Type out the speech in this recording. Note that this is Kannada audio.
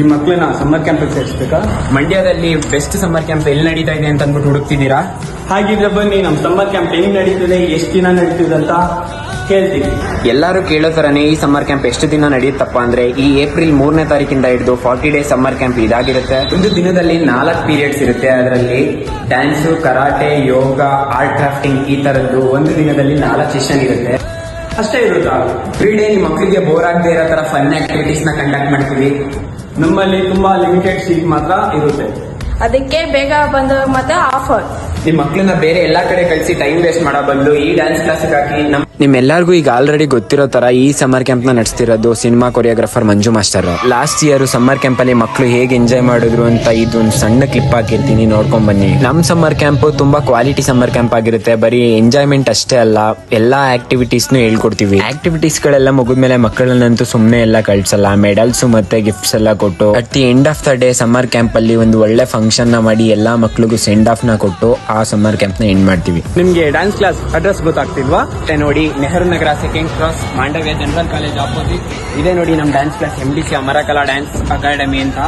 ನಿಮ್ಮ ಮಕ್ಕಳನ್ನ ಸಮ್ಮರ್ ಕ್ಯಾಂಪಿಗೆ ಸೇರಿಸ್ಬೇಕಾ? ಮಂಡ್ಯದಲ್ಲಿ ಬೆಸ್ಟ್ ಸಮ್ಮರ್ ಕ್ಯಾಂಪ್ ಎಲ್ಲಿ ನಡೀತಾ ಇದೆ ಅಂತ ಅಂದ್ಬಿಟ್ಟು ಹುಡುಕ್ತಿದ್ದೀರಾ? ಹಾಗಿದ್ರೆ ಬನ್ನಿ ನಮ್ಮ ಸಮ್ಮರ್ ಕ್ಯಾಂಪ್ ಹೆಂಗ್ ನಡೀತಿದೆ, ಎಷ್ಟು ದಿನ ನಡೀತಿದೆ ಅಂತ ಕೇಳ್ತೀವಿ. ಎಲ್ಲರೂ ಕೇಳೋ ತರನೇ ಈ ಸಮ್ಮರ್ ಕ್ಯಾಂಪ್ ಎಷ್ಟು ದಿನ ನಡೆಯುತ್ತಪ್ಪ ಅಂದ್ರೆ ಈ ಏಪ್ರಿಲ್ 3ನೇ ತಾರೀಕಿಂದ ಹಿಡಿದು 40 ಡೇಸ್ ಸಮ್ಮರ್ ಕ್ಯಾಂಪ್ ಇದಾಗಿರುತ್ತೆ. ಒಂದು ದಿನದಲ್ಲಿ 4 ಪೀರಿಯಡ್ಸ್ ಇರುತ್ತೆ. ಅದರಲ್ಲಿ ಡ್ಯಾನ್ಸು, ಕರಾಟೆ, ಯೋಗ, ಆರ್ಟ್ ಕ್ರಾಫ್ಟಿಂಗ್ ಈ ತರದ್ದು ಒಂದು ದಿನದಲ್ಲಿ 4 ಸೆಷನ್ ಇರುತ್ತೆ. ಅಷ್ಟೇ ಇರುತ್ತಾ? ಫ್ರೀ ಡೇ ನಿಮ್ಮ ಮಕ್ಕಳಿಗೆ ಬೋರ್ ಆಗದೆ ಇರೋ ತರ ಫನ್ ಆಕ್ಟಿವಿಟೀಸ್ ನ ಕಂಡಕ್ಟ್ ಮಾಡ್ತೀವಿ. ನಮ್ಮಲ್ಲಿ ತುಂಬಾ ಲಿಮಿಟೆಡ್ ಸೀಟ್ ಮಾತ್ರ ಇರುತ್ತೆ. ಅದಕ್ಕೆ ಬೇಗ ಬಂದವಾಗ ಮಾತ್ರ ಆಫರ್. ನಿಮ್ ಮಕ್ಳನ್ನ ಬೇರೆ ಎಲ್ಲಾ ಕಡೆ ಕಳಿಸಿ ಟೈಮ್ ವೇಸ್ಟ್ ಮಾಡೋ ಬದಲು ಈ ಡ್ಯಾನ್ಸ್ ಕ್ಲಾಸಿಗೆ ಹಾಕಿ. ನಿಮ್ಮೆಲ್ಲರಿಗೂ ಈಗ ಆಲ್ರೆಡಿ ಗೊತ್ತಿರೋ ತರ ಈ ಸಮ್ಮರ್ ಕ್ಯಾಂಪ್ ನ ನಡೆಸ್ತಿರೋದು cinema choreographer Manju master. Last year summer camp ಅಲ್ಲಿ ಮಕ್ಕಳು ಹೇಗೆ ಎಂಜಾಯ್ ಮಾಡಿದ್ರು ಅಂತ ಇದೊಂದು ಸಣ್ಣ ಕ್ಲಿಪ್ ಹಾಕಿರ್ತೀನಿ, ನೋಡ್ಕೊಂಡ್ ಬನ್ನಿ. ನಮ್ ಸಮ್ಮರ್ ಕ್ಯಾಂಪ್ ತುಂಬಾ ಕ್ವಾಲಿಟಿ ಸಮ್ಮರ್ ಕ್ಯಾಂಪ್ ಆಗಿರುತ್ತೆ. ಬರೀ ಎಂಜಾಯ್ಮೆಂಟ್ ಅಷ್ಟೇ ಅಲ್ಲ, ಎಲ್ಲಾ ಆಕ್ಟಿವಿಟೀಸ್ ನು ಹೇಳ್ಕೊಡ್ತೀವಿ. ಆಕ್ಟಿವಿಟೀಸ್ ಗಳೆಲ್ಲ ಮುಗಿದ್ಮೇಲೆ ಮಕ್ಕಳನ್ನಂತೂ ಸುಮ್ನೆ ಎಲ್ಲ ಕಳ್ಸಲ್ಲ. ಮೆಡಲ್ಸ್ ಮತ್ತೆ ಗಿಫ್ಟ್ಸ್ ಎಲ್ಲ ಕೊಟ್ಟು at the end of the day summer camp ಅಲ್ಲಿ ಒಂದು ಒಳ್ಳೆ ಫಂಕ್ಷನ್ ನ ಮಾಡಿ ಎಲ್ಲಾ ಮಕ್ಳಿಗೂ ಸೆಂಡ್ ಆಫ್ ನ ಕೊಟ್ಟು ಆ ಸಮ್ಮರ್ ಕ್ಯಾಂಪ್ ನ ಎಂಡ್ ಮಾಡ್ತೀವಿ. ನಿಮ್ಗೆ ಡ್ಯಾನ್ಸ್ ಕ್ಲಾಸ್ ಅಡ್ರೆಸ್ ಗೊತ್ತಾಗ್ತಿಲ್ವಾ? ನೋಡಿ, Nehru Nagar, second cross, Mandavya general college opposite ಇದೆ ನೋಡಿ ನಮ್ dance class MDC Amarakala dance academy ಅಂತ.